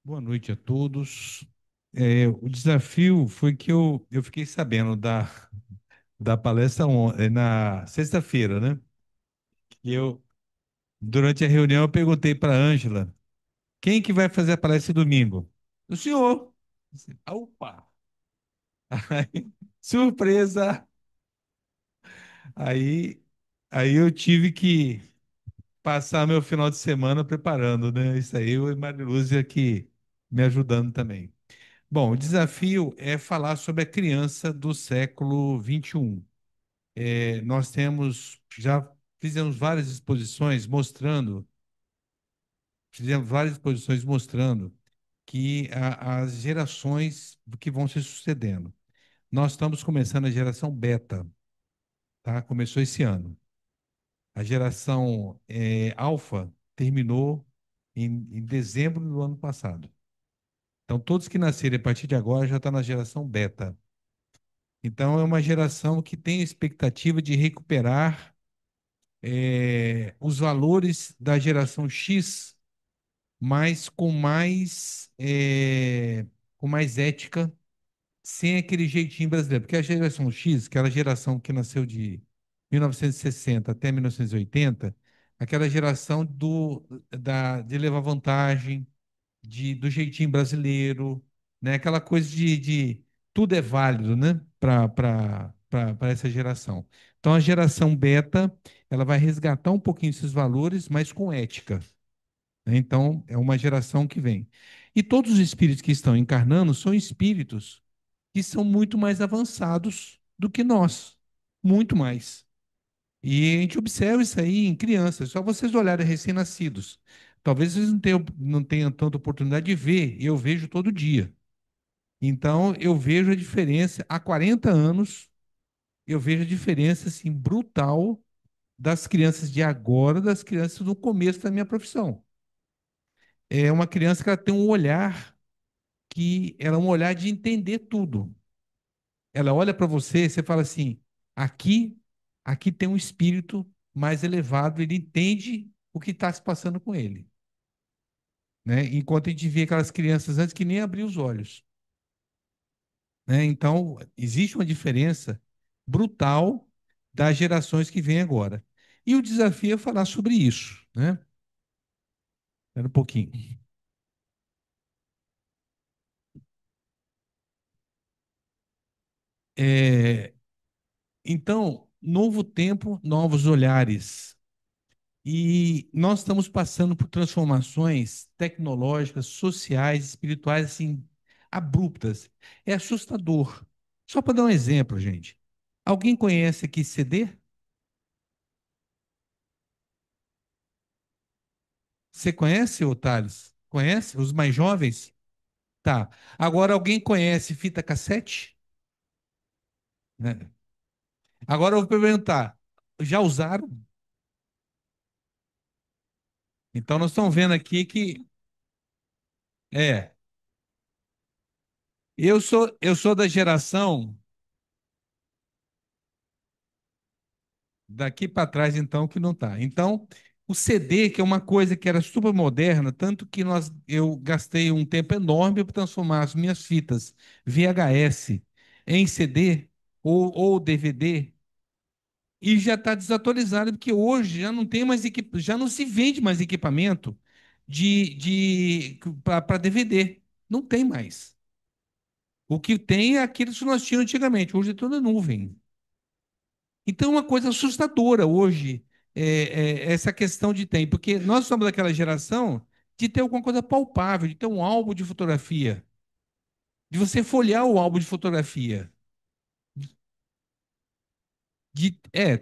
Boa noite a todos. O desafio foi que eu fiquei sabendo da palestra na sexta-feira, né? E durante a reunião, eu perguntei para a Ângela, quem que vai fazer a palestra domingo? O senhor. Opa! Aí, surpresa! Aí, aí eu tive que passar meu final de semana preparando, né? Isso aí, eu e Marilúzia aqui me ajudando também. Bom, o desafio é falar sobre a criança do século XXI. Nós já fizemos várias exposições mostrando que as gerações que vão se sucedendo. Nós estamos começando a geração beta, tá? Começou esse ano. A geração alfa terminou em dezembro do ano passado. Então, todos que nascerem a partir de agora já estão na geração beta. Então, é uma geração que tem a expectativa de recuperar os valores da geração X, mas com mais ética, sem aquele jeitinho brasileiro. Porque a geração X, aquela geração que nasceu de 1960 até 1980, aquela geração de levar vantagem, do jeitinho brasileiro, né? Aquela coisa de tudo é válido, né? Para essa geração. Então, a geração beta, ela vai resgatar um pouquinho esses valores, mas com ética, né? Então, é uma geração que vem. E todos os espíritos que estão encarnando são espíritos que são muito mais avançados do que nós, muito mais. E a gente observa isso aí em crianças, só vocês olharem recém-nascidos. Talvez vocês não tenham tanta oportunidade de ver, e eu vejo todo dia. Então, eu vejo a diferença, há 40 anos, eu vejo a diferença assim, brutal das crianças de agora, das crianças no começo da minha profissão. É uma criança que ela tem um olhar ela é um olhar de entender tudo. Ela olha para você, e você fala assim: aqui, aqui tem um espírito mais elevado, ele entende o que está se passando com ele, né? Enquanto a gente via aquelas crianças antes que nem abriam os olhos, né? Então, existe uma diferença brutal das gerações que vêm agora. E o desafio é falar sobre isso, né? Espera um pouquinho. É, então, novo tempo, novos olhares. E nós estamos passando por transformações tecnológicas, sociais, espirituais, assim, abruptas. É assustador. Só para dar um exemplo, gente. Alguém conhece aqui CD? Você conhece, ô Thales? Conhece? Os mais jovens? Tá. Agora, alguém conhece fita cassete? Né? Agora eu vou perguntar: já usaram? Então, nós estamos vendo aqui que. É. Eu sou da geração. Daqui para trás, então, que não está. Então, o CD, que é uma coisa que era super moderna, tanto que eu gastei um tempo enorme para transformar as minhas fitas VHS em CD ou DVD, e já está desatualizado, porque hoje já não tem mais já não se vende mais equipamento para DVD. Não tem mais. O que tem é aquilo que nós tínhamos antigamente. Hoje é tudo nuvem. Então, é uma coisa assustadora hoje, essa questão de tempo, porque nós somos daquela geração de ter alguma coisa palpável, de ter um álbum de fotografia, de você folhear o álbum de fotografia.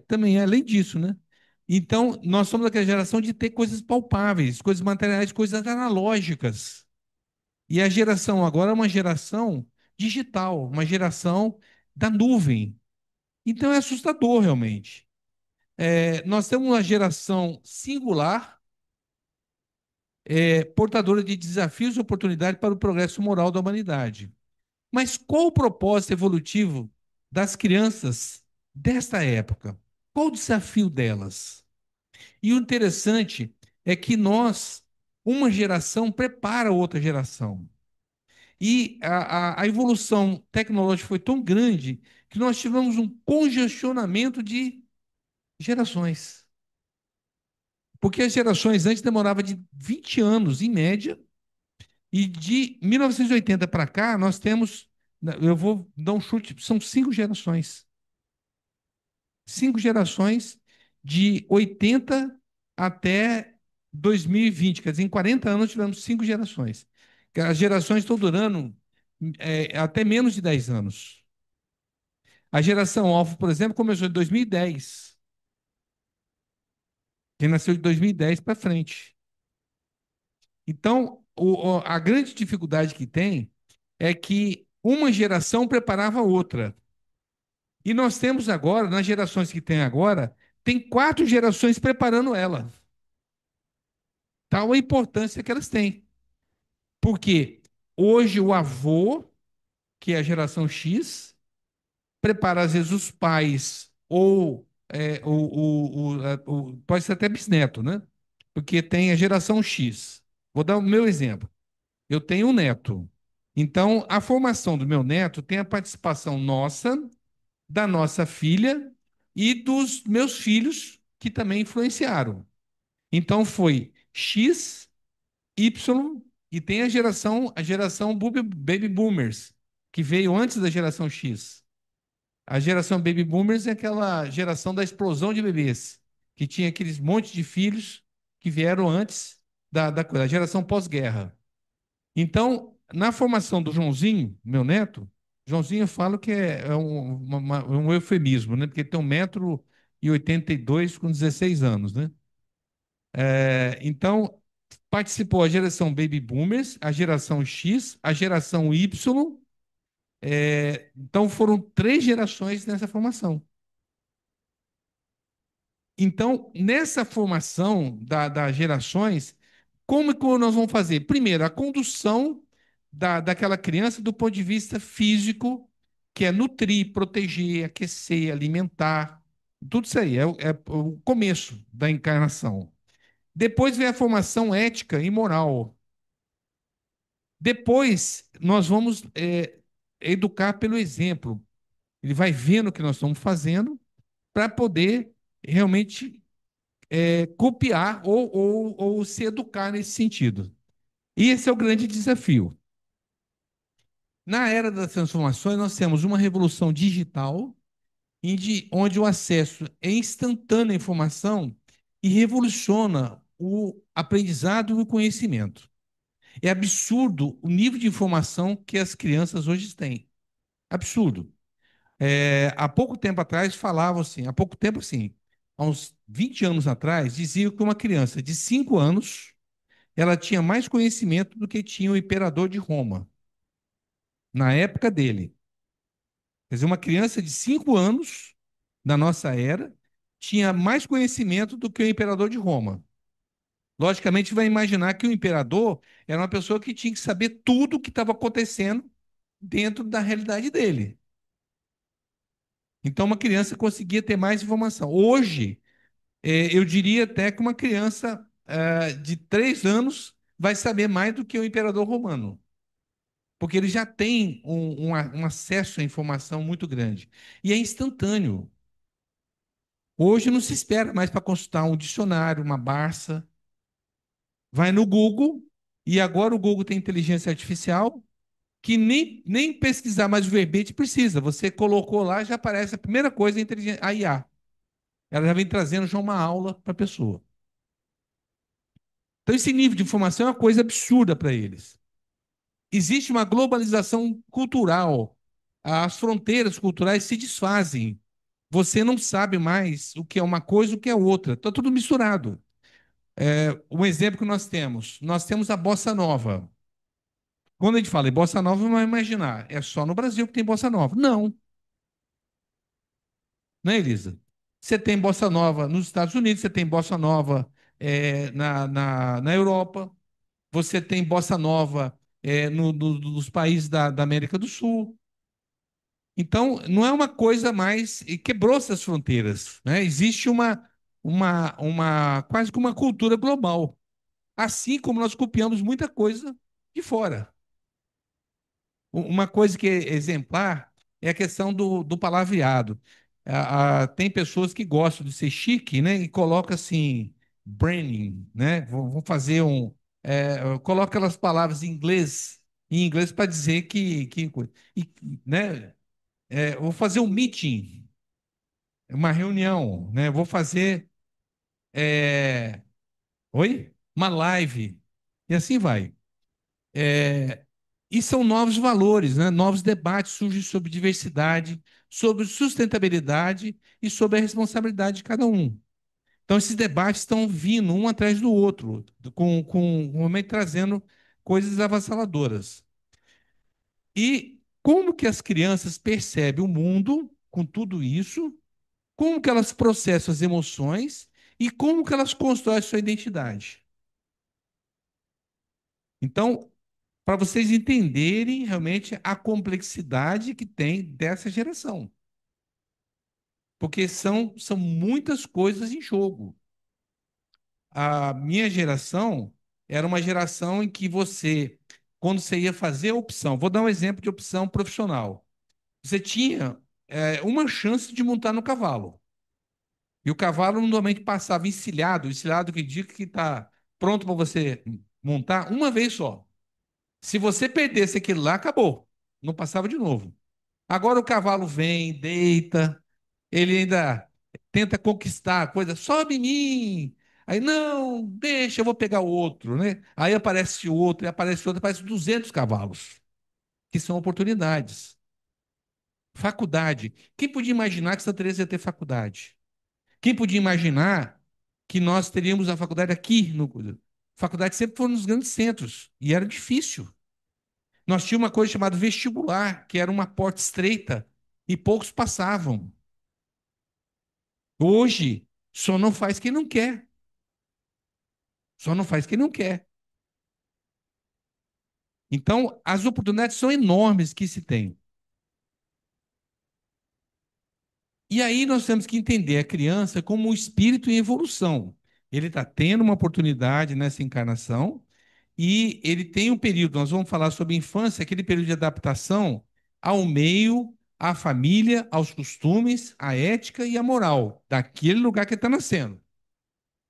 Também além disso, né? Então, nós somos daquela geração de ter coisas palpáveis, coisas materiais, coisas analógicas. E a geração agora é uma geração digital, uma geração da nuvem. Então, é assustador, realmente. Nós temos uma geração singular, portadora de desafios e oportunidades para o progresso moral da humanidade. Mas qual o propósito evolutivo das crianças desta época? Qual o desafio delas? E o interessante é que nós uma geração prepara outra geração. E a evolução tecnológica foi tão grande que nós tivemos um congestionamento de gerações. Porque as gerações antes demoravam de 20 anos, em média, e de 1980 para cá, nós temos, eu vou dar um chute, são 5 gerações. 5 gerações de 80 até 2020. Quer dizer, em 40 anos tivemos 5 gerações. As gerações estão durando até menos de 10 anos. A geração Alpha, por exemplo, começou em 2010. Quem nasceu de 2010 para frente. Então, a grande dificuldade que tem é que uma geração preparava a outra. E nós temos agora, nas gerações que tem agora, tem 4 gerações preparando ela. Tal a importância que elas têm. Porque hoje o avô, que é a geração X, prepara às vezes os pais, ou pode ser até bisneto, né? Porque tem a geração X. Vou dar o meu exemplo. Eu tenho um neto. Então, a formação do meu neto tem a participação nossa, da nossa filha e dos meus filhos, que também influenciaram. Então, foi X, Y, e tem a geração Baby Boomers, que veio antes da geração X. A geração Baby Boomers é aquela geração da explosão de bebês, que tinha aqueles monte de filhos que vieram antes da coisa, a geração pós-guerra. Então, na formação do Joãozinho, meu neto, Joãozinho eu falo que é um eufemismo, né? Porque ele tem 1,82 m com 16 anos, né? Então, participou a geração Baby Boomers, a geração X, a geração Y. Então, foram 3 gerações nessa formação. Então, nessa formação das gerações, como que nós vamos fazer? Primeiro, a condução daquela criança do ponto de vista físico, que é nutrir, proteger, aquecer, alimentar. Tudo isso aí é o começo da encarnação. Depois vem a formação ética e moral. Depois, nós vamos educar pelo exemplo. Ele vai vendo o que nós estamos fazendo para poder realmente copiar ou se educar nesse sentido. E esse é o grande desafio. Na era das transformações, nós temos uma revolução digital, onde o acesso é instantâneo à informação e revoluciona o aprendizado e o conhecimento. É absurdo o nível de informação que as crianças hoje têm. Absurdo. Há pouco tempo atrás falavam assim, há pouco tempo assim, há uns 20 anos atrás, diziam que uma criança de 5 anos ela tinha mais conhecimento do que tinha o imperador de Roma, na época dele. Quer dizer, uma criança de 5 anos, da nossa era, tinha mais conhecimento do que o imperador de Roma. Logicamente, vai imaginar que o imperador era uma pessoa que tinha que saber tudo o que estava acontecendo dentro da realidade dele. Então, uma criança conseguia ter mais informação. Hoje, eu diria até que uma criança de 3 anos vai saber mais do que o imperador romano, porque ele já tem um acesso à informação muito grande. E é instantâneo. Hoje não se espera mais para consultar um dicionário, uma Barça. Vai no Google, e agora o Google tem inteligência artificial, que nem pesquisar mais o verbete precisa. Você colocou lá, já aparece a primeira coisa, a IA. Ela já vem trazendo já uma aula para a pessoa. Então, esse nível de informação é uma coisa absurda para eles. Existe uma globalização cultural. As fronteiras culturais se desfazem. Você não sabe mais o que é uma coisa e o que é outra. Está tudo misturado. Um exemplo que nós temos a bossa nova. Quando a gente fala em bossa nova, não vai imaginar, é só no Brasil que tem bossa nova. Não, né, Elisa? Você tem bossa nova nos Estados Unidos, você tem bossa nova na Europa, você tem bossa nova nos países da América do Sul. Então, não é uma coisa mais. E quebrou essas fronteiras, né? Existe quase que uma cultura global. Assim como nós copiamos muita coisa de fora. Uma coisa que é exemplar é a questão do palavreado. Tem pessoas que gostam de ser chique, né? E coloca assim, branding, né? Vou fazer coloca aquelas palavras em inglês para dizer e, né? Vou fazer um meeting, uma reunião, né? Vou fazer, é, oi? Uma live. E assim vai. É, e são novos valores, né? Novos debates surgem sobre diversidade, sobre sustentabilidade e sobre a responsabilidade de cada um. Então, esses debates estão vindo um atrás do outro, realmente trazendo coisas avassaladoras. E como que as crianças percebem o mundo com tudo isso, como que elas processam as emoções e como que elas constroem a sua identidade. Então, para vocês entenderem realmente a complexidade que tem dessa geração. Porque são muitas coisas em jogo. A minha geração era uma geração em que você, quando você ia fazer a opção, vou dar um exemplo de opção profissional. Você tinha uma chance de montar no cavalo. E o cavalo normalmente passava encilhado que indica que está pronto para você montar uma vez só. Se você perdesse aquele lá, acabou. Não passava de novo. Agora o cavalo vem, deita, ele ainda tenta conquistar a coisa, sobe em mim. Aí, não, deixa, eu vou pegar o outro, né? Aí aparece outro, aparece 200 cavalos, que são oportunidades. Faculdade. Quem podia imaginar que Santa Teresa ia ter faculdade? Quem podia imaginar que nós teríamos a faculdade aqui no faculdade sempre foi nos grandes centros e era difícil. Nós tínhamos uma coisa chamada vestibular, que era uma porta estreita e poucos passavam. Hoje, só não faz quem não quer. Só não faz quem não quer. Então, as oportunidades são enormes que se tem. E aí nós temos que entender a criança como um espírito em evolução. Ele está tendo uma oportunidade nessa encarnação e ele tem um período, nós vamos falar sobre infância, aquele período de adaptação ao meio, à família, aos costumes, à ética e à moral daquele lugar que ele está nascendo.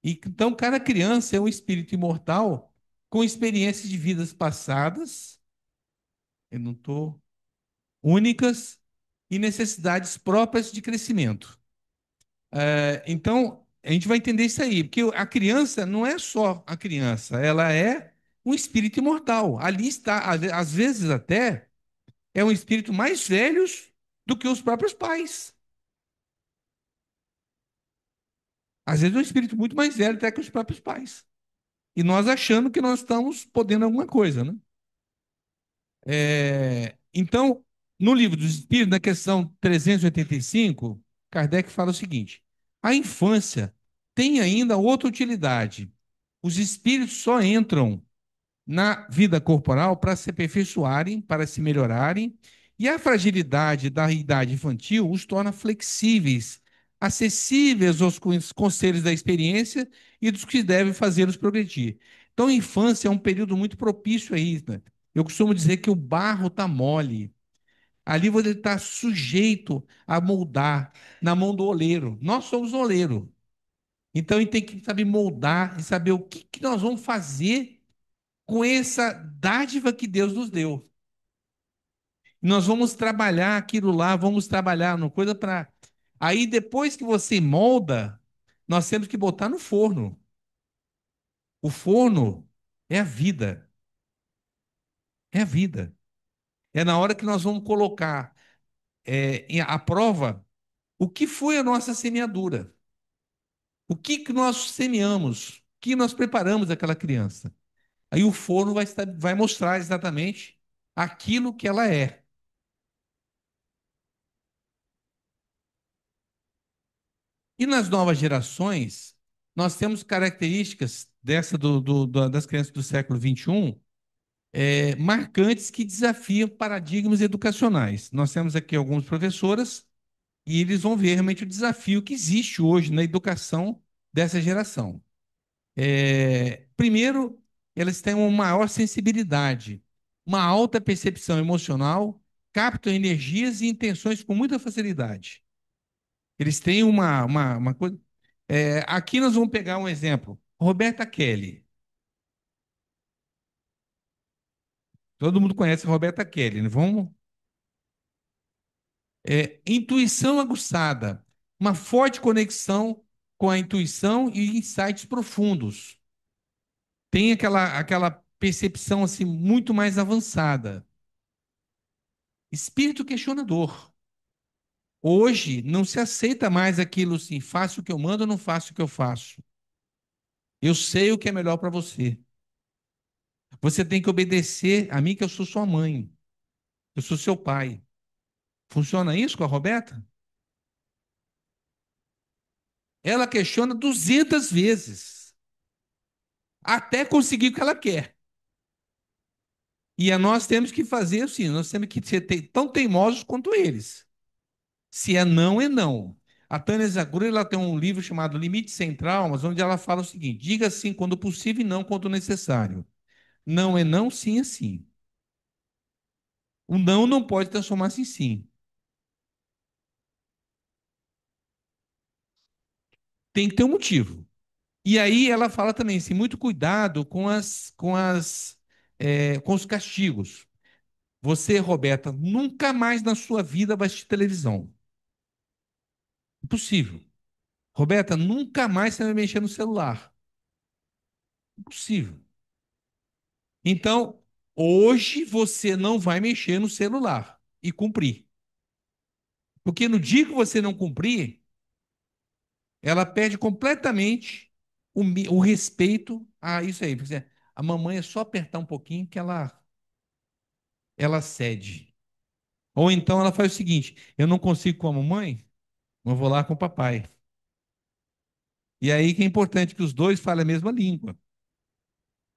E, então, cada criança é um espírito imortal com experiências de vidas passadas, eu não estou, únicas e necessidades próprias de crescimento. Então, a gente vai entender isso aí, porque a criança não é só a criança, ela é um espírito imortal. Ali está, às vezes até, é um espírito mais velhos do que os próprios pais. Às vezes é um espírito muito mais velho até que os próprios pais. E nós achando que nós estamos podendo alguma coisa, né? Então, no livro dos Espíritos, na questão 385, Kardec fala o seguinte: a infância tem ainda outra utilidade. Os espíritos só entram na vida corporal para se aperfeiçoarem, para se melhorarem, e a fragilidade da idade infantil os torna flexíveis, acessíveis aos conselhos da experiência e dos que devem fazê-los progredir. Então, a infância é um período muito propício a isso, né? Eu costumo dizer que o barro está mole. Ali você está sujeito a moldar na mão do oleiro. Nós somos oleiro. Então, a gente tem que saber moldar e saber o que nós vamos fazer com essa dádiva que Deus nos deu. Nós vamos trabalhar aquilo lá, vamos trabalhar no coisa para. Aí depois que você molda, nós temos que botar no forno. O forno é a vida, é a vida. É na hora que nós vamos colocar à prova o que foi a nossa semeadura, o que nós semeamos, o que nós preparamos aquela criança. Aí o forno vai mostrar exatamente aquilo que ela é. E nas novas gerações, nós temos características das crianças do século XXI marcantes que desafiam paradigmas educacionais. Nós temos aqui algumas professoras e eles vão ver realmente o desafio que existe hoje na educação dessa geração. Primeiro, elas têm uma maior sensibilidade, uma alta percepção emocional, captam energias e intenções com muita facilidade. Eles têm uma coisa. Aqui nós vamos pegar um exemplo. Roberta Kelly. Todo mundo conhece a Roberta Kelly, né? Vamos. Intuição aguçada, uma forte conexão com a intuição e insights profundos. Tem aquela percepção assim muito mais avançada. Espírito questionador. Hoje não se aceita mais aquilo assim, faço o que eu mando, ou não faço o que eu faço. Eu sei o que é melhor para você. Você tem que obedecer a mim, que eu sou sua mãe. Eu sou seu pai. Funciona isso com a Roberta? Ela questiona 200 vezes, até conseguir o que ela quer. E nós temos que fazer assim, nós temos que ser tão teimosos quanto eles. Se é não, é não. A Tânia Zaguri, ela tem um livro chamado Limite Sem Traumas, onde ela fala o seguinte: diga sim quando possível e não quando necessário. Não é não, sim é sim. O não não pode transformar-se em sim. Tem que ter um motivo. E aí ela fala também assim, muito cuidado com os castigos. Você, Roberta, nunca mais na sua vida vai assistir televisão. Impossível. Roberta, nunca mais você vai mexer no celular. Impossível. Então, hoje você não vai mexer no celular e cumprir. Porque no dia que você não cumprir, ela perde completamente o respeito a isso aí. Por exemplo, a mamãe é só apertar um pouquinho que ela cede. Ou então ela faz o seguinte: eu não consigo com a mamãe, eu vou lá com o papai. E aí que é importante que os dois falem a mesma língua.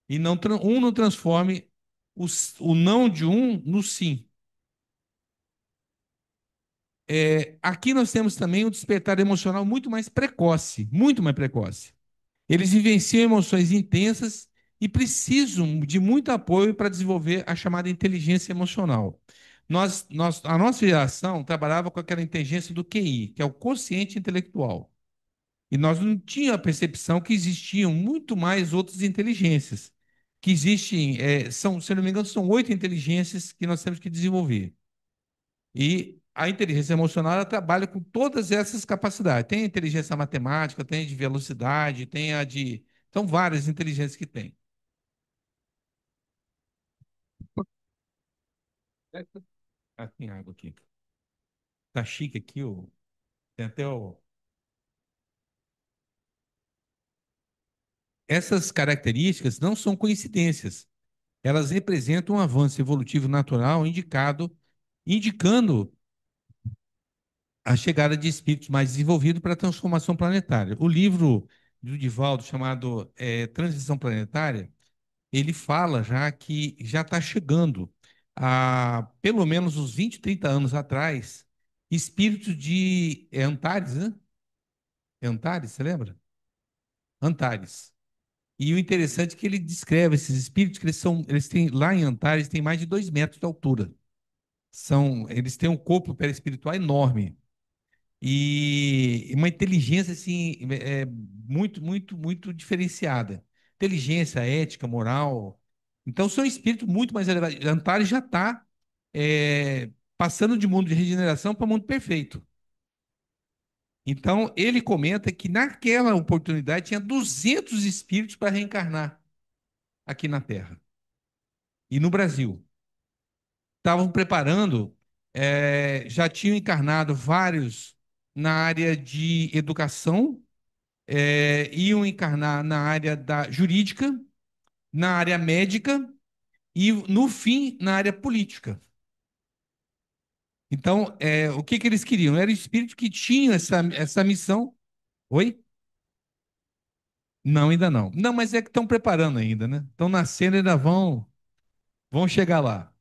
E não, um não transforme o não de um no sim. Aqui nós temos também um despertar emocional muito mais precoce, muito mais precoce. Eles vivenciam emoções intensas e precisam de muito apoio para desenvolver a chamada inteligência emocional. A nossa geração trabalhava com aquela inteligência do QI, que é o quociente intelectual. E nós não tínhamos a percepção que existiam muito mais outras inteligências. Que existem, se eu não me engano, são 8 inteligências que nós temos que desenvolver. E a inteligência emocional ela trabalha com todas essas capacidades. Tem a inteligência matemática, tem a de velocidade, tem a de. São várias inteligências que tem. Ah, tem água aqui. Tá chique aqui, tem até o. Essas características não são coincidências. Elas representam um avanço evolutivo natural indicando a chegada de espíritos mais desenvolvidos para a transformação planetária. O livro do Divaldo, chamado Transição Planetária, ele fala já que já está chegando a pelo menos uns 20, 30 anos atrás, espíritos de Antares, né? Antares, você lembra? Antares. E o interessante é que ele descreve esses espíritos que eles têm lá em Antares tem mais de 2 metros de altura. Eles têm um corpo perispiritual enorme e uma inteligência assim muito, muito, muito diferenciada. Inteligência, ética, moral. Então são espíritos muito mais elevados. Antares já está passando de mundo de regeneração para mundo perfeito. Então ele comenta que naquela oportunidade tinha 200 espíritos para reencarnar aqui na Terra e no Brasil. Estavam preparando, já tinham encarnado vários na área de educação, iam encarnar na área da jurídica, na área médica e, no fim, na área política. Então, o que que eles queriam? Era espírito que tinha essa missão. Oi? Não, ainda não. Não, mas é que estão preparando ainda, né? Estão nascendo e ainda vão chegar lá.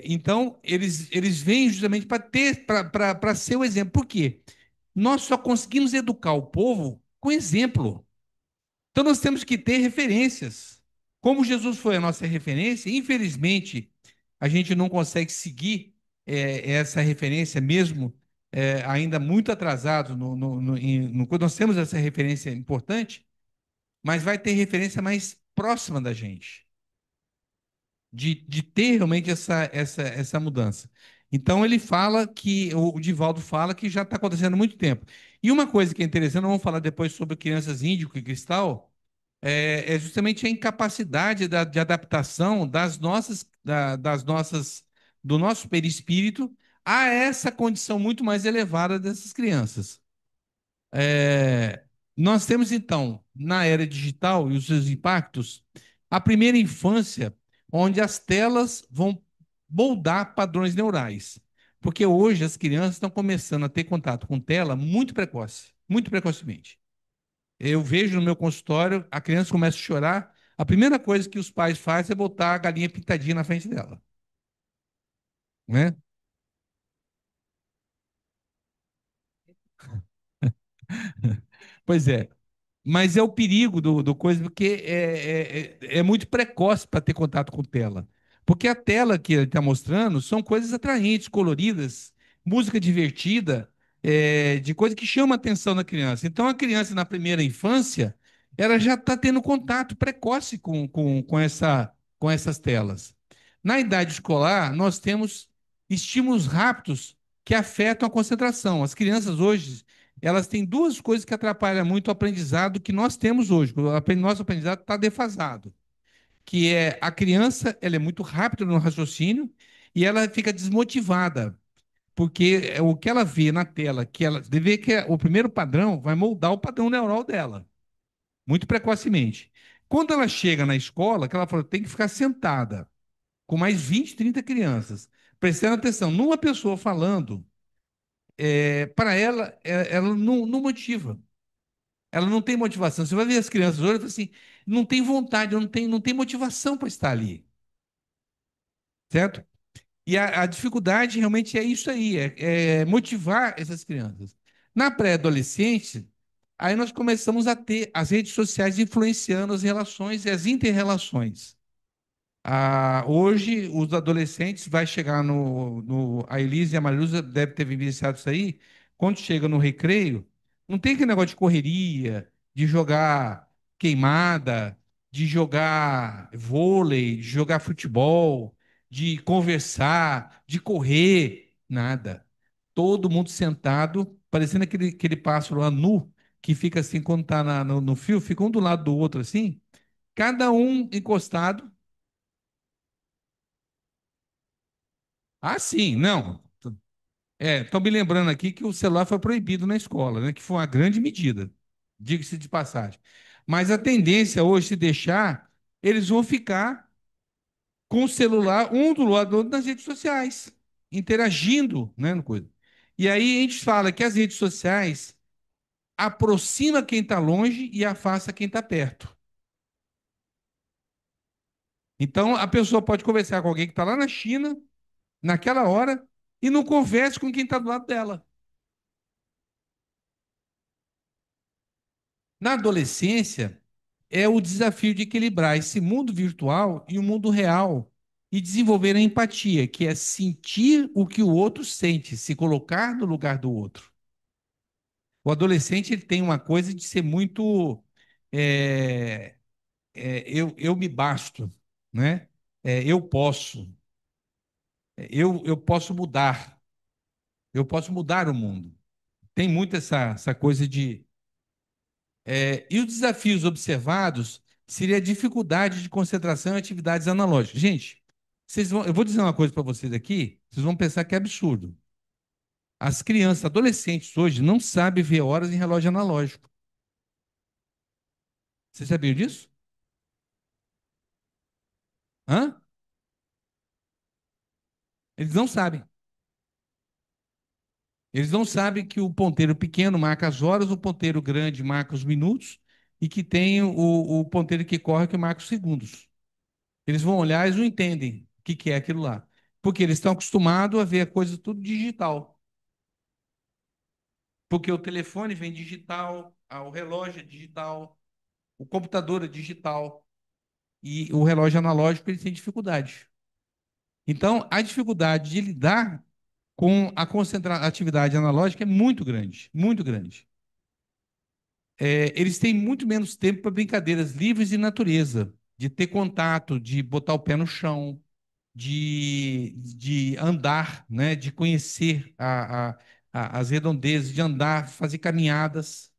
Então, eles vêm justamente para ser o exemplo. Por quê? Nós só conseguimos educar o povo com exemplo. Então nós temos que ter referências. Como Jesus foi a nossa referência, infelizmente a gente não consegue seguir essa referência mesmo ainda muito atrasado quando nós temos essa referência importante, mas vai ter referência mais próxima da gente, de ter realmente essa mudança. Então ele fala que, o Divaldo fala que já está acontecendo há muito tempo. E uma coisa que é interessante, nós vamos falar depois sobre crianças índico e cristal, é justamente a incapacidade de adaptação do nosso perispírito a essa condição muito mais elevada dessas crianças. É, nós temos, então, na era digital e os seus impactos, a primeira infância, onde as telas vão moldar padrões neurais. Porque hoje as crianças estão começando a ter contato com tela muito precoce, muito precocemente. Eu vejo no meu consultório, a criança começa a chorar, a primeira coisa que os pais fazem é botar a galinha pintadinha na frente dela, né? Pois é. Mas é o perigo do coisa, porque é muito precoce para ter contato com tela. Porque a tela que ele está mostrando são coisas atraentes, coloridas, música divertida, de coisa que chama a atenção da criança. Então, a criança, na primeira infância, ela já está tendo contato precoce com essas telas. Na idade escolar, nós temos estímulos rápidos que afetam a concentração. As crianças hoje elas têm duas coisas que atrapalham muito o aprendizado que nós temos hoje. Nosso aprendizado está defasado, que é a criança, ela é muito rápida no raciocínio e ela fica desmotivada, porque o que ela vê na tela, que ela vê que o primeiro padrão vai moldar o padrão neural dela, muito precocemente. Quando ela chega na escola, que ela fala, tem que ficar sentada com mais 20, 30 crianças, prestando atenção numa pessoa falando, para ela, ela não motiva. Ela não tem motivação. Você vai ver as crianças hoje e fala assim, não tem vontade, não tem motivação para estar ali, certo? E a dificuldade realmente é isso aí, é motivar essas crianças. Na pré-adolescência, aí nós começamos a ter as redes sociais influenciando as relações e as interrelações. Hoje, os adolescentes vai chegar a Elise e a Marilza deve ter vivenciado isso aí. Quando chega no recreio, não tem aquele negócio de correria, de jogar queimada, de jogar vôlei, de jogar futebol, de conversar, de correr, nada. Todo mundo sentado, parecendo aquele pássaro lá nu, que fica assim, quando está no fio, fica um do lado do outro assim, cada um encostado. Ah, sim, não. Estão me lembrando aqui que o celular foi proibido na escola, né? Que foi uma grande medida, diga-se de passagem. Mas a tendência hoje, se deixar, eles vão ficar com o celular um do lado do outro nas redes sociais, interagindo, né, no coisa. E aí a gente fala que as redes sociais aproxima quem está longe e afasta quem está perto. Então a pessoa pode conversar com alguém que está lá na China, naquela hora, e não conversa com quem está do lado dela. Na adolescência, é o desafio de equilibrar esse mundo virtual e o mundo real e desenvolver a empatia, que é sentir o que o outro sente, se colocar no lugar do outro. O adolescente ele tem uma coisa de ser muito é, eu me basto, né? Eu posso, eu posso mudar, eu posso mudar o mundo. Tem muito essa coisa de e os desafios observados seria a dificuldade de concentração em atividades analógicas. Gente, eu vou dizer uma coisa para vocês aqui, vocês vão pensar que é absurdo. As crianças, adolescentes hoje não sabem ver horas em relógio analógico. Vocês sabiam disso? Hã? Eles não sabem. Eles não sabem que o ponteiro pequeno marca as horas, o ponteiro grande marca os minutos e que tem o ponteiro que corre que marca os segundos. Eles vão olhar e não entendem o que é aquilo lá. Porque eles estão acostumados a ver a coisa tudo digital. Porque o telefone vem digital, o relógio é digital. O computador é digital e o relógio analógico ele tem dificuldade. Então, a dificuldade de lidar com a atividade analógica é muito grande, muito grande. Eles têm muito menos tempo para brincadeiras livres de natureza, de ter contato, de botar o pé no chão, de andar, né, de conhecer as redondezas, de andar, fazer caminhadas.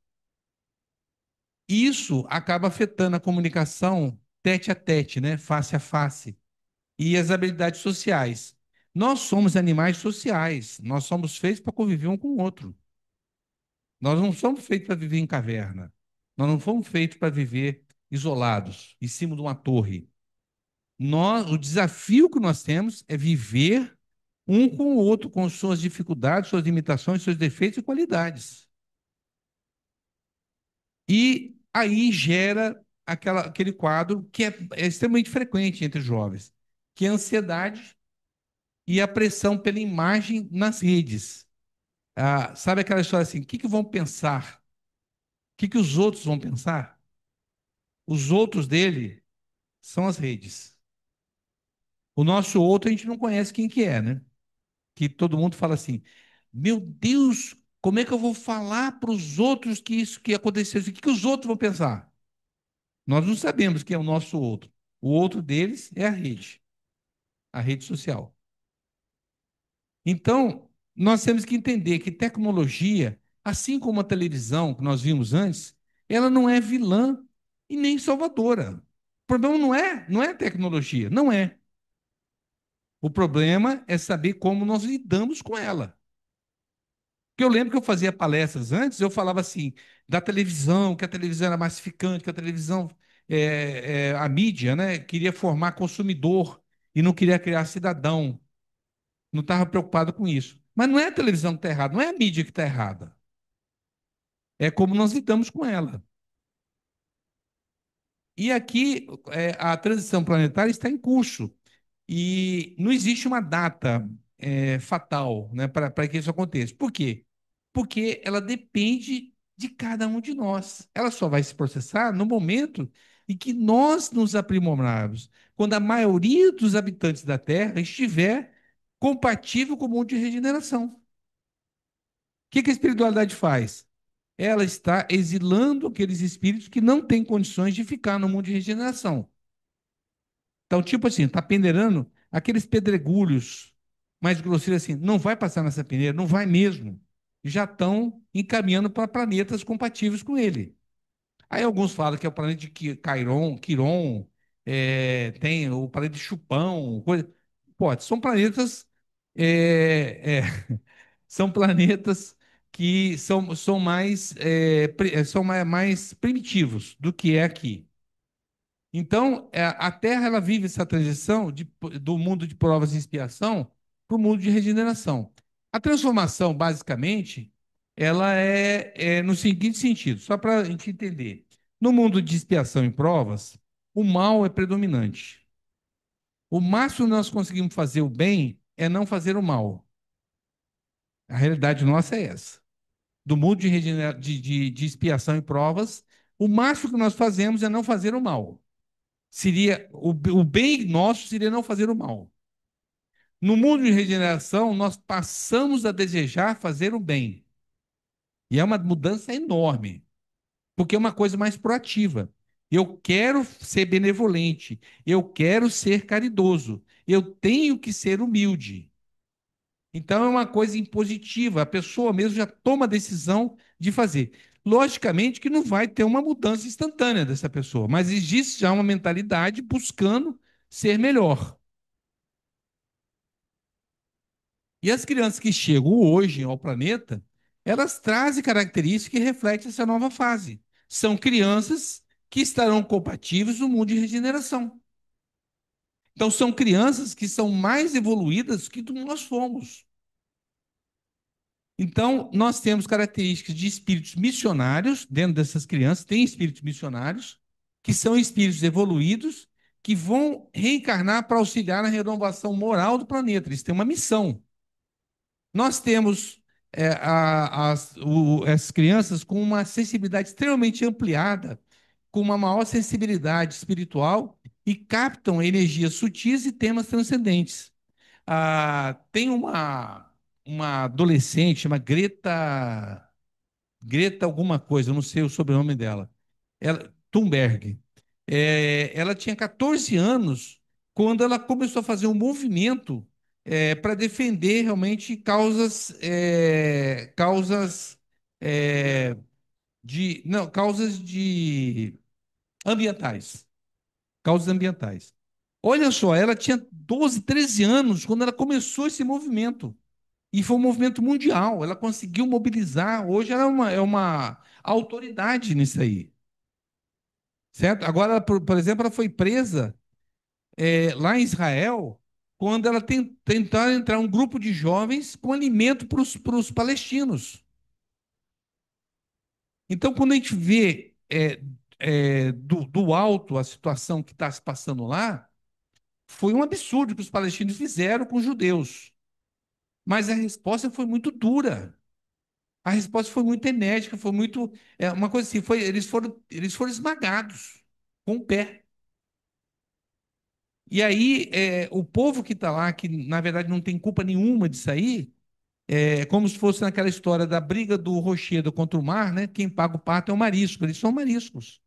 Isso acaba afetando a comunicação tete a tete, né, face a face, e as habilidades sociais. Nós somos animais sociais, nós somos feitos para conviver um com o outro. Nós não somos feitos para viver em caverna. Nós não fomos feitos para viver isolados, em cima de uma torre. O desafio que nós temos é viver um com o outro, com suas dificuldades, suas limitações, seus defeitos e qualidades. E aí gera aquele quadro que é extremamente frequente entre os jovens, que é a ansiedade e a pressão pela imagem nas redes. Sabe aquela história assim, o que vão pensar? O que os outros vão pensar? Os outros dele são as redes. O nosso outro a gente não conhece quem que é, né? Que todo mundo fala assim: meu Deus, como é que eu vou falar para os outros que isso que aconteceu? O que os outros vão pensar? Nós não sabemos quem é o nosso outro. O outro deles é a rede social. Então, nós temos que entender que tecnologia, assim como a televisão que nós vimos antes, ela não é vilã e nem salvadora. O problema não é a tecnologia, não é. O problema é saber como nós lidamos com ela. Porque eu lembro que eu fazia palestras antes, eu falava assim, da televisão, que a televisão era massificante, que a televisão, a mídia, né, queria formar consumidor e não queria criar cidadão. Não estava preocupado com isso. Mas não é a televisão que está errada, não é a mídia que está errada. É como nós lidamos com ela. E aqui a transição planetária está em curso. E não existe uma data fatal, né, para que isso aconteça. Por quê? Porque ela depende de cada um de nós. Ela só vai se processar no momento em que nós nos aprimorarmos, quando a maioria dos habitantes da Terra estiver compatível com o mundo de regeneração. O que a espiritualidade faz? Ela está exilando aqueles espíritos que não têm condições de ficar no mundo de regeneração. Então, tipo assim, está peneirando aqueles pedregulhos mais grosseiros assim, não vai passar nessa peneira, não vai mesmo. Já estão encaminhando para planetas compatíveis com ele. Aí alguns falam que é o planeta de Quiron, tem o planeta de Chupão, coisa. Pode, são planetas, é, é, são planetas que são mais primitivos do que é aqui. Então, a Terra ela vive essa transição do mundo de provas e expiação para o mundo de regeneração. A transformação, basicamente, ela é no seguinte sentido, só para a gente entender. No mundo de expiação e provas, o mal é predominante. O máximo que nós conseguimos fazer o bem é não fazer o mal. A realidade nossa é essa. Do mundo de expiação e provas, o máximo que nós fazemos é não fazer o mal. Seria o bem nosso seria não fazer o mal. No mundo de regeneração, nós passamos a desejar fazer o bem. E é uma mudança enorme, porque é uma coisa mais proativa. Eu quero ser benevolente, eu quero ser caridoso, eu tenho que ser humilde. Então é uma coisa impositiva, a pessoa mesmo já toma a decisão de fazer. Logicamente que não vai ter uma mudança instantânea dessa pessoa, mas existe já uma mentalidade buscando ser melhor. E as crianças que chegam hoje ao planeta, elas trazem características que refletem essa nova fase. São crianças que estarão compatíveis no mundo de regeneração. Então, são crianças que são mais evoluídas que nós fomos. Então, nós temos características de espíritos missionários dentro dessas crianças, tem espíritos missionários, que são espíritos evoluídos, que vão reencarnar para auxiliar na renovação moral do planeta. Eles têm uma missão. Nós temos essas crianças com uma sensibilidade extremamente ampliada com uma maior sensibilidade espiritual e captam energias sutis e temas transcendentes. Tem uma adolescente, chama Greta alguma coisa, eu não sei o sobrenome dela. Thunberg. Ela tinha 14 anos quando ela começou a fazer um movimento para defender realmente causas não, causas de ambientais, causas ambientais. Olha só, ela tinha 12, 13 anos quando ela começou esse movimento. E foi um movimento mundial. Ela conseguiu mobilizar. Hoje ela é uma autoridade nisso aí. Certo? Agora, por exemplo, ela foi presa lá em Israel quando ela tentaram entrar um grupo de jovens com alimento para os palestinos. Então, quando a gente vê do alto a situação que está se passando lá, foi um absurdo que os palestinos fizeram com os judeus. Mas a resposta foi muito dura. A resposta foi muito enérgica, foi muito. Uma coisa assim, eles foram esmagados com o pé. E aí, o povo que está lá, que na verdade não tem culpa nenhuma disso aí, é como se fosse naquela história da briga do rochedo contra o mar, né? Quem paga o pato é o marisco. Eles são mariscos,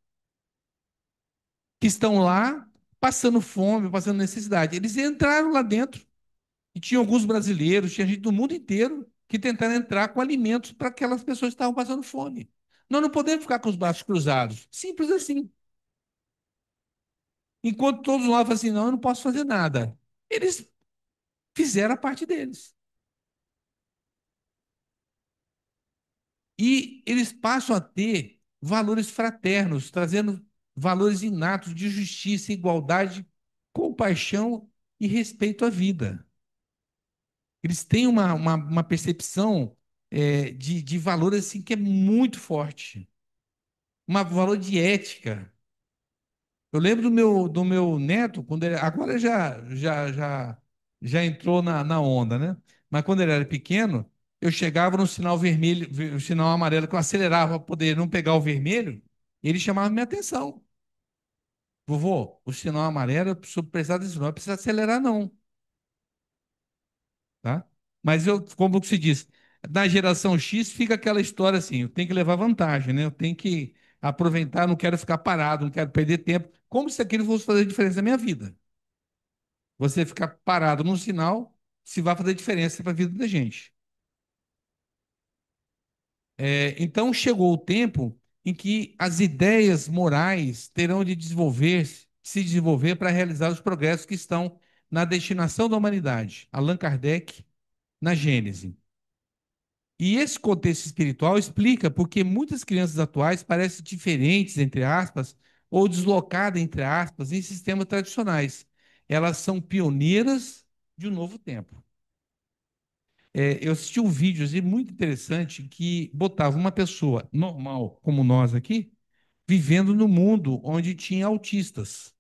que estão lá passando fome, passando necessidade. Eles entraram lá dentro e tinha alguns brasileiros, tinha gente do mundo inteiro que tentaram entrar com alimentos para aquelas pessoas que estavam passando fome. Nós não podemos ficar com os braços cruzados. Simples assim. Enquanto todos lá falam assim, não, eu não posso fazer nada. Eles fizeram a parte deles. E eles passam a ter valores fraternos, trazendo valores inatos de justiça, igualdade, compaixão e respeito à vida. Eles têm uma percepção de valor assim, que é muito forte. Um valor de ética. Eu lembro do meu neto, quando ele, agora já entrou na onda, né? Mas quando ele era pequeno, eu chegava no sinal vermelho, o sinal amarelo, que eu acelerava para poder não pegar o vermelho, e ele chamava minha atenção. Vovô, o sinal amarelo, eu preciso prestar atenção, não precisa acelerar, não, tá? Mas eu, como se diz, na geração X fica aquela história assim, eu tenho que levar vantagem, né? Eu tenho que aproveitar, não quero ficar parado, não quero perder tempo, como se aquilo fosse fazer diferença na minha vida. Você ficar parado num sinal, se vai fazer diferença para a vida da gente. Então chegou o tempo em que as ideias morais terão de se desenvolver para realizar os progressos que estão na destinação da humanidade. Allan Kardec, na Gênese. E esse contexto espiritual explica porque muitas crianças atuais parecem diferentes, entre aspas, ou deslocadas, entre aspas, em sistemas tradicionais. Elas são pioneiras de um novo tempo. Eu assisti um vídeo assim, muito interessante que botava uma pessoa normal, como nós aqui, vivendo no mundo onde tinha autistas.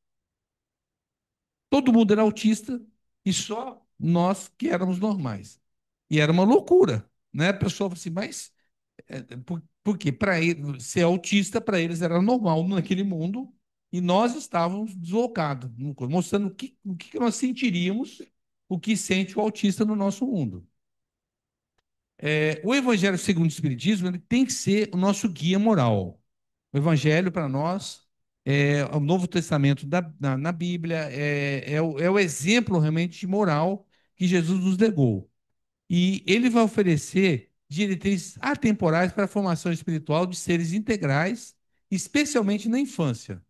Todo mundo era autista e só nós que éramos normais. E era uma loucura, né? A pessoa falou assim, mas porque para ele, ser autista para eles era normal naquele mundo e nós estávamos deslocados, mostrando o que nós sentiríamos, o que sente o autista no nosso mundo. O Evangelho segundo o Espiritismo ele tem que ser o nosso guia moral. O Evangelho, para nós, é o Novo Testamento na Bíblia, é o exemplo realmente de moral que Jesus nos legou. E ele vai oferecer diretrizes atemporais para a formação espiritual de seres integrais, especialmente na infância.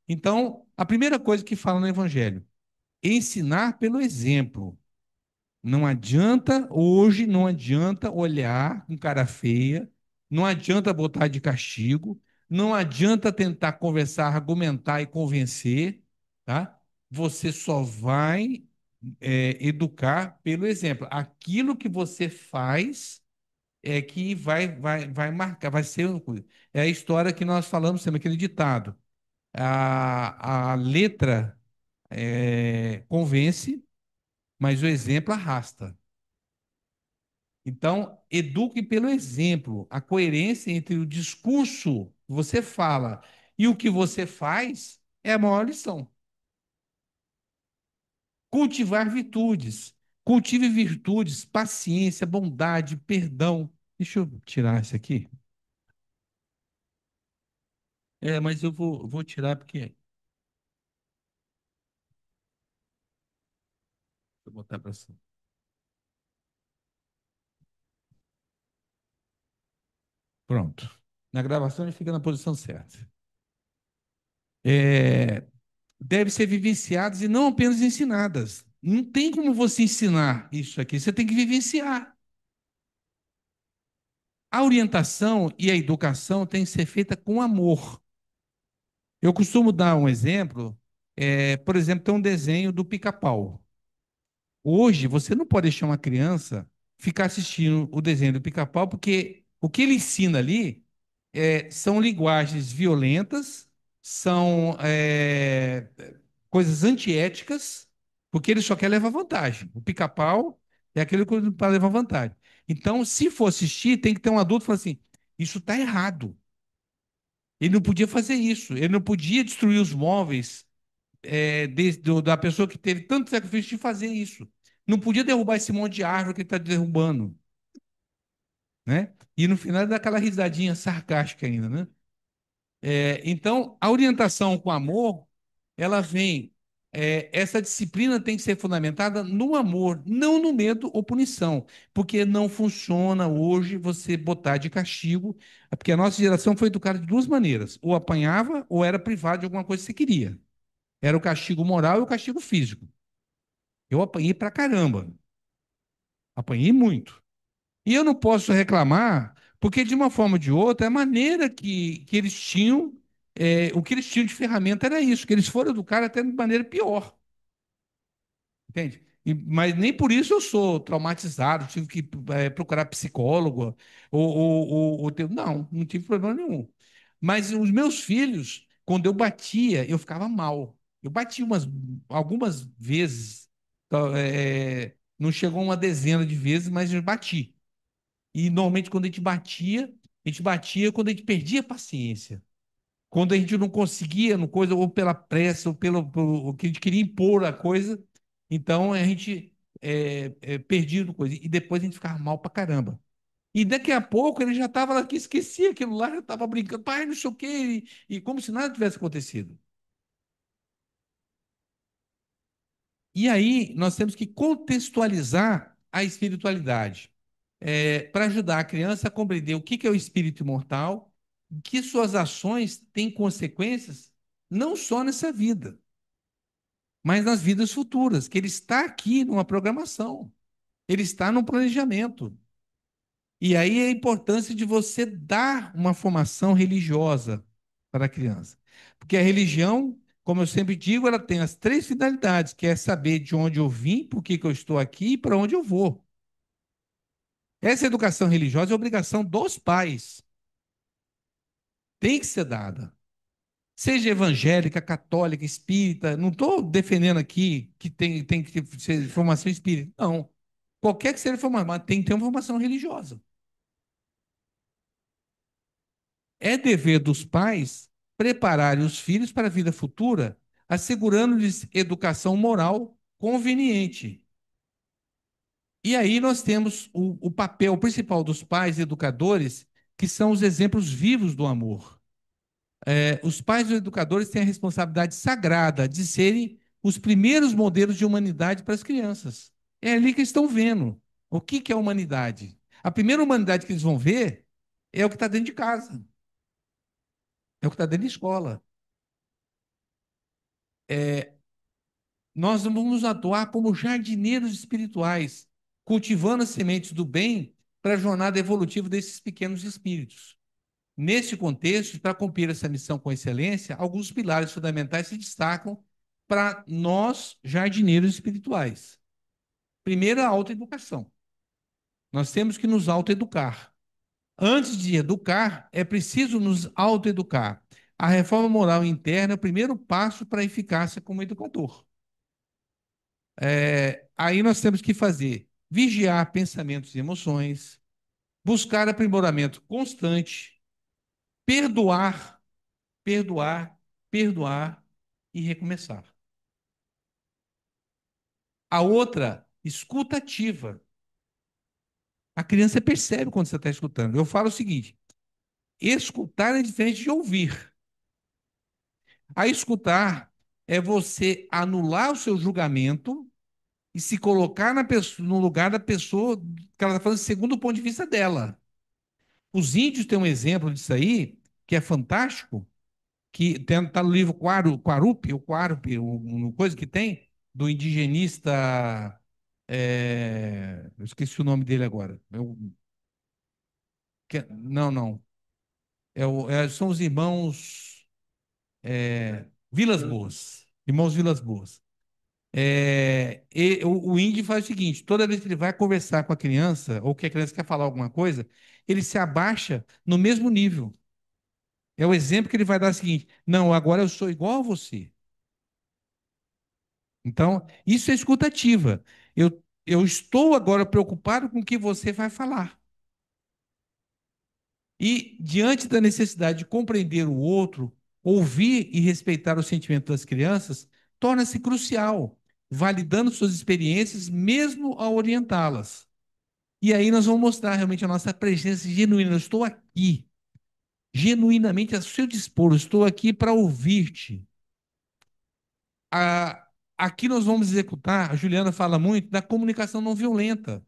Então, a primeira coisa que fala no Evangelho, ensinar pelo exemplo. Não adianta, hoje, não adianta olhar com cara feia, não adianta botar de castigo, não adianta tentar conversar, argumentar e convencer, tá? Você só vai educar pelo exemplo. Aquilo que você faz é que vai marcar, vai ser uma coisa. É a história que nós falamos sempre, aquele ditado. A letra convence, mas o exemplo arrasta. Então, eduque pelo exemplo, a coerência entre o discurso que você fala E o que você faz é a maior lição. Cultivar virtudes. Cultive virtudes, paciência, bondade, perdão. Deixa eu tirar isso aqui. Mas eu vou tirar porque. Vou botar para cima. Pronto. Na gravação ele fica na posição certa. É, deve ser vivenciadas e não apenas ensinadas. Não tem como você ensinar isso aqui, você tem que vivenciar. A orientação e a educação têm que ser feita com amor. Eu costumo dar um exemplo, por exemplo, tem um desenho do Pica-Pau. Hoje, você não pode deixar uma criança ficar assistindo o desenho do Pica-Pau, porque o que ele ensina ali são linguagens violentas, são coisas antiéticas, porque ele só quer levar vantagem. O Pica-Pau é aquele para levar vantagem. Então, se for assistir, tem que ter um adulto falando assim: isso está errado. Ele não podia fazer isso. Ele não podia destruir os móveis da pessoa que teve tanto sacrifício de fazer isso. Não podia derrubar esse monte de árvore que ele está derrubando, né? E no final dá aquela risadinha sarcástica ainda, né? Então, a orientação com amor, ela vem. Essa disciplina tem que ser fundamentada no amor, não no medo ou punição, porque não funciona hoje você botar de castigo, porque a nossa geração foi educada de duas maneiras: ou apanhava ou era privado de alguma coisa que você queria. Era o castigo moral e o castigo físico. Eu apanhei pra caramba, apanhei muito. E eu não posso reclamar, porque de uma forma ou de outra, a maneira que eles tinham, o que eles tinham de ferramenta era isso, que eles foram educar até de maneira pior, entende? Mas nem por isso eu sou traumatizado, tive que procurar psicólogo, não tive problema nenhum. Mas os meus filhos, quando eu batia, eu ficava mal. Eu bati algumas vezes, tá, não chegou a uma dezena de vezes, mas eu bati. E normalmente quando a gente batia quando a gente perdia a paciência. Quando a gente não conseguia, no coisa, ou pela pressa, ou pelo que a gente queria impor a coisa, então a gente perdia no coisa. E depois a gente ficava mal pra caramba. E daqui a pouco ele já estava lá que esquecia aquilo lá, já estava brincando, pai, não sei o quê, e como se nada tivesse acontecido. E aí nós temos que contextualizar a espiritualidade. Para ajudar a criança a compreender o que é o espírito imortal, que suas ações têm consequências não só nessa vida, mas nas vidas futuras, que ele está aqui numa programação, ele está num planejamento. E aí é a importância de você dar uma formação religiosa para a criança. Porque a religião, como eu sempre digo, ela tem as três finalidades, que é saber de onde eu vim, por que que eu estou aqui e para onde eu vou. Essa educação religiosa é obrigação dos pais, tem que ser dada. Seja evangélica, católica, espírita, não estou defendendo aqui que tem que ser formação espírita, não. Qualquer que seja a formação, mas tem que ter uma formação religiosa. É dever dos pais prepararem os filhos para a vida futura, assegurando-lhes educação moral conveniente. E aí nós temos o papel principal dos pais educadores, que são os exemplos vivos do amor. Os pais educadores têm a responsabilidade sagrada de serem os primeiros modelos de humanidade para as crianças. É ali que eles estão vendo. O que que é a humanidade? A primeira humanidade que eles vão ver é o que está dentro de casa, é o que está dentro de escola. Nós vamos atuar como jardineiros espirituais, cultivando as sementes do bem para a jornada evolutiva desses pequenos espíritos. Neste contexto, para cumprir essa missão com excelência, alguns pilares fundamentais se destacam para nós, jardineiros espirituais. Primeiro, a autoeducação. Nós temos que nos autoeducar. Antes de educar, é preciso nos autoeducar. A reforma moral interna é o primeiro passo para a eficácia como educador. Aí nós temos que fazer vigiar pensamentos e emoções, buscar aprimoramento constante, perdoar, perdoar, perdoar e recomeçar. A outra, escuta ativa. A criança percebe quando você está escutando. Eu falo o seguinte: escutar é diferente de ouvir. A escutar é você anular o seu julgamento e se colocar no lugar da pessoa que ela está falando segundo o ponto de vista dela. Os índios têm um exemplo disso aí, que é fantástico, que está no livro Quarupi, coisa que tem, do indigenista. Eu esqueci o nome dele agora. Não, não. São os irmãos Vilas Boas. Irmãos Vilas Boas. O índio faz o seguinte: toda vez que ele vai conversar com a criança, ou que a criança quer falar alguma coisa, ele se abaixa no mesmo nível. É o exemplo que ele vai dar o seguinte: não, agora eu sou igual a você. Então, isso é escutativa. Eu estou agora preocupado com o que você vai falar. E, diante da necessidade de compreender o outro, ouvir e respeitar o sentimento das crianças torna-se crucial, validando suas experiências, mesmo ao orientá-las. E aí nós vamos mostrar realmente a nossa presença genuína. Eu estou aqui, genuinamente a seu dispor, eu estou aqui para ouvir-te. A, Aqui nós vamos executar, a Juliana fala muito, da comunicação não violenta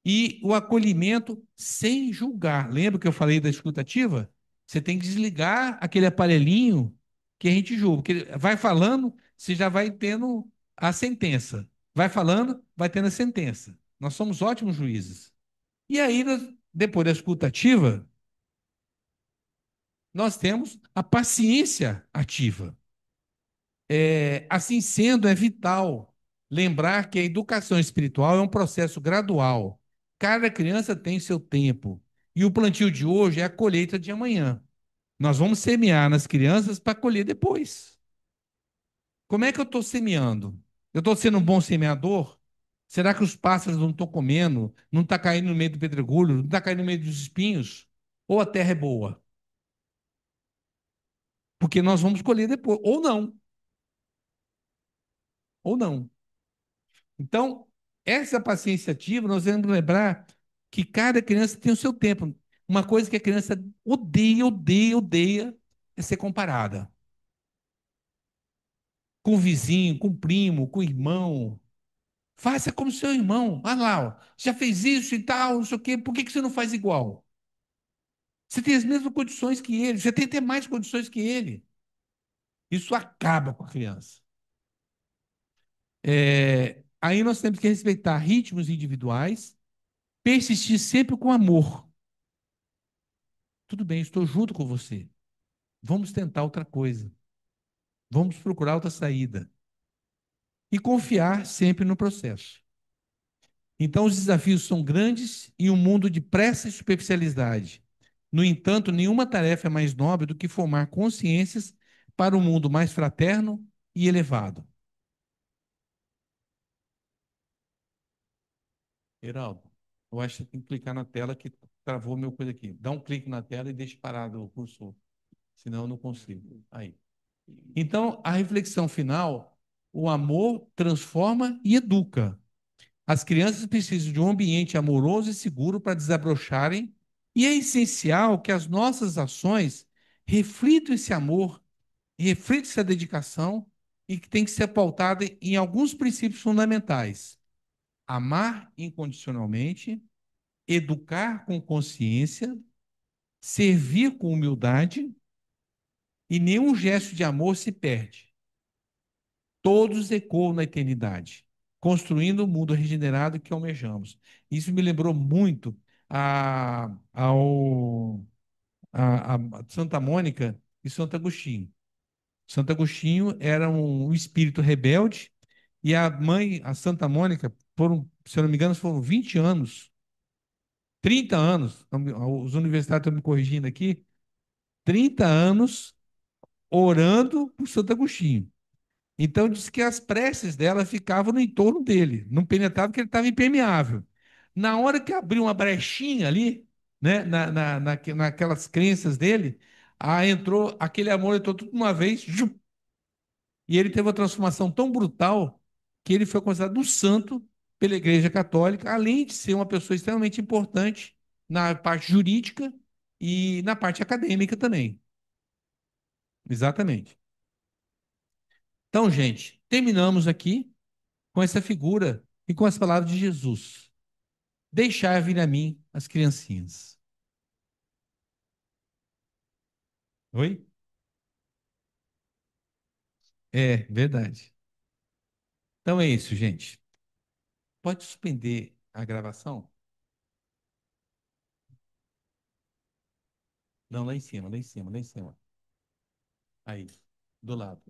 e o acolhimento sem julgar. Lembra que eu falei da escutativa? Você tem que desligar aquele aparelhinho que a gente julga. Porque vai falando, você já vai tendo a sentença. Vai falando, vai tendo a sentença. Nós somos ótimos juízes. E aí, depois da escutativa, nós temos a paciência ativa. Assim sendo, é vital lembrar que a educação espiritual é um processo gradual. Cada criança tem seu tempo. E o plantio de hoje é a colheita de amanhã. Nós vamos semear nas crianças para colher depois. Como é que eu estou semeando? Eu estou sendo um bom semeador? Será que os pássaros não estão comendo? Não está caindo no meio do pedregulho? Não está caindo no meio dos espinhos? Ou a terra é boa? Porque nós vamos colher depois. Ou não. Ou não. Então, essa paciência ativa, nós devemos lembrar que cada criança tem o seu tempo. Uma coisa que a criança odeia, odeia, odeia é ser comparada. Com o vizinho, com o primo, com o irmão. Faça como seu irmão. Ah lá, ó, já fez isso e tal, não sei o quê. Por que você não faz igual? Você tem as mesmas condições que ele, você tem até mais condições que ele. Isso acaba com a criança. Aí nós temos que respeitar ritmos individuais, persistir sempre com amor. Tudo bem, estou junto com você. Vamos tentar outra coisa. Vamos procurar outra saída. E confiar sempre no processo. Então, os desafios são grandes e um mundo de pressa e superficialidade. No entanto, nenhuma tarefa é mais nobre do que formar consciências para um mundo mais fraterno e elevado. Heraldo, eu acho que você tem que clicar na tela que travou meu coisa aqui. Dá um clique na tela e deixa parado o cursor, senão eu não consigo. Aí. Então, a reflexão final: o amor transforma e educa. As crianças precisam de um ambiente amoroso e seguro para desabrocharem, e é essencial que as nossas ações reflitam esse amor, reflitam essa dedicação, e que tem que ser pautada em alguns princípios fundamentais: amar incondicionalmente, educar com consciência, servir com humildade, e nenhum gesto de amor se perde. Todos ecoam na eternidade, construindo o mundo regenerado que almejamos. Isso me lembrou muito a, ao, a Santa Mônica e Santo Agostinho. Santo Agostinho era um espírito rebelde e a mãe, a Santa Mônica, se eu não me engano, foram 20 anos, 30 anos, os universitários estão me corrigindo aqui, 30 anos orando por Santo Agostinho. Então diz que as preces dela ficavam no entorno dele, não penetrava porque ele estava impermeável. Na hora que abriu uma brechinha ali, né, naquelas crenças dele, Ah, entrou, aquele amor entrou tudo de uma vez, e ele teve uma transformação tão brutal que ele foi considerado um santo pela Igreja Católica, além de ser uma pessoa extremamente importante na parte jurídica e na parte acadêmica também. Exatamente. Então, gente, terminamos aqui com essa figura e com as palavras de Jesus. Deixar vir a mim as criancinhas. Oi? É, verdade. Então é isso, gente. Pode suspender a gravação? Não, lá em cima, lá em cima, lá em cima. Aí, do lado.